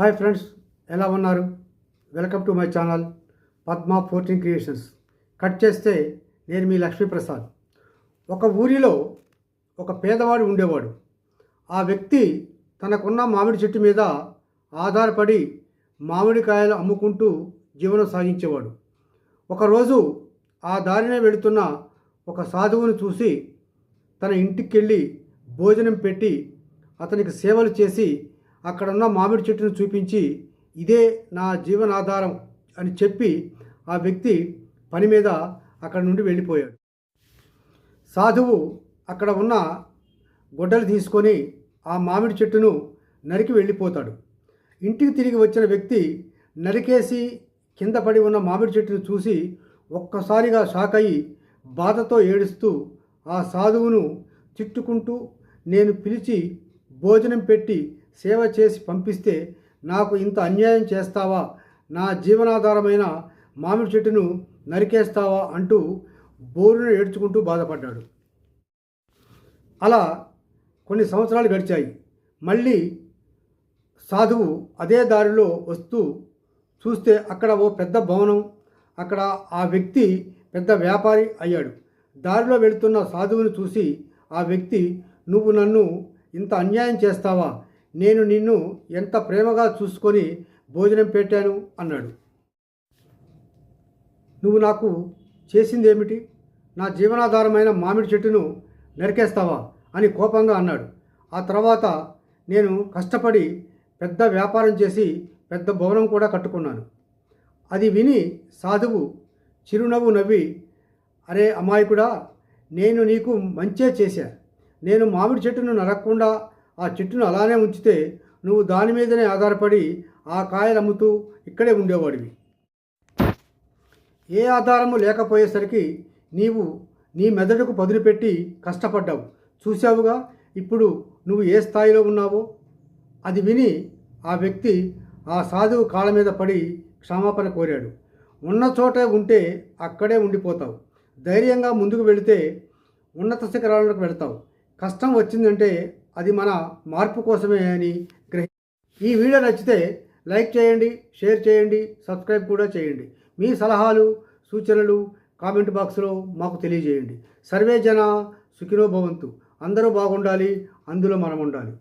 Hi friends, ఎలా ఉన్నారు? Welcome to my channel Padma 14 creations. Cut చేస్తే నేను మీ లక్ష్మీప్రసాద్. ఒక ఊరిలో ఒక పేదవాడు ఉండేవాడు. ఆ వ్యక్తి తనకున్న మామిడి చెట్టు మీద ఆధారపడి మామిడికాయలు అమ్ముకుంటూ జీవనం సాగించేవాడు. ఒకరోజు ఆ దారినే వెళుతున్న ఒక సాధువును చూసి తన ఇంటికి భోజనం పెట్టి అతనికి సేవలు చేసి అక్కడున్న మామిడి చెట్టును చూపించి ఇదే నా జీవనాధారం అని చెప్పి ఆ వ్యక్తి పని మీద అక్కడ నుండి వెళ్ళిపోయాడు. సాధువు అక్కడ ఉన్న గొడ్డలు తీసుకొని ఆ మామిడి చెట్టును నరికి వెళ్ళిపోతాడు. ఇంటికి తిరిగి వచ్చిన వ్యక్తి నరికేసి కింద పడి ఉన్న మామిడి చెట్టును చూసి ఒక్కసారిగా షాక్ అయ్యి బాధతో ఏడుస్తూ ఆ సాధువును తిట్టుకుంటూ, నేను పిలిచి భోజనం పెట్టి సేవ చేసి పంపిస్తే నాకు ఇంత అన్యాయం చేస్తావా, నా జీవనాధారమైన మామిడి చెట్టును నరికేస్తావా అంటూ బోరును ఏడ్చుకుంటూ బాధపడ్డాడు. అలా కొన్ని సంవత్సరాలు గడిచాయి. మళ్ళీ సాధువు అదే దారిలో వస్తూ చూస్తే అక్కడ ఓ పెద్ద భవనం, అక్కడ ఆ వ్యక్తి పెద్ద వ్యాపారి అయ్యాడు. దారిలో వెళుతున్న సాధువుని చూసి ఆ వ్యక్తి, నువ్వు నన్ను ఇంత అన్యాయం చేస్తావా, నేను నిన్ను ఎంత ప్రేమగా చూసుకొని భోజనం పెట్టాను అన్నాడు. నువ్వు నాకు చేసిందేమిటి, నా జీవనాధారమైన మామిడి చెట్టును నరికేస్తావా అని కోపంగా అన్నాడు. ఆ తర్వాత నేను కష్టపడి పెద్ద వ్యాపారం చేసి పెద్ద భవనం కూడా కట్టుకున్నాను. అది విని సాధువు చిరునవ్వు నవ్వి, అరే అమాయకుడా, నేను నీకు మంచే చేశా. నేను మామిడి చెట్టును నరకకుండా ఆ చెట్టును అలానే ఉంచితే నువ్వు దాని మీదనే ఆధారపడి ఆ కాయలు అమ్ముతూ ఇక్కడే ఉండేవాడివి. ఏ ఆధారము లేకపోయేసరికి నీవు నీ మెదడుకు పదును పెట్టి కష్టపడ్డావు. చూశావుగా ఇప్పుడు నువ్వు ఏ స్థాయిలో ఉన్నావో. అది విని ఆ వ్యక్తి ఆ సాధువు కాళ్ళ మీద పడి క్షమాపణ కోరాడు. ఉన్న చోటే ఉంటే అక్కడే ఉండిపోతావు. ధైర్యంగా ముందుకు వెళితే ఉన్నత శిఖరాలకు వెళతావు. కష్టం వచ్చిందంటే అది మన మార్పు కోసమే అని ఈ వీడియో నచ్చితే లైక్ చేయండి, షేర్ చేయండి, సబ్స్క్రైబ్ కూడా చేయండి. మీ సలహాలు సూచనలు కామెంట్ బాక్స్లో మాకు తెలియజేయండి. సర్వే జన సుఖినో భవంతు. అందరూ బాగుండాలి, అందులో మనం ఉండాలి.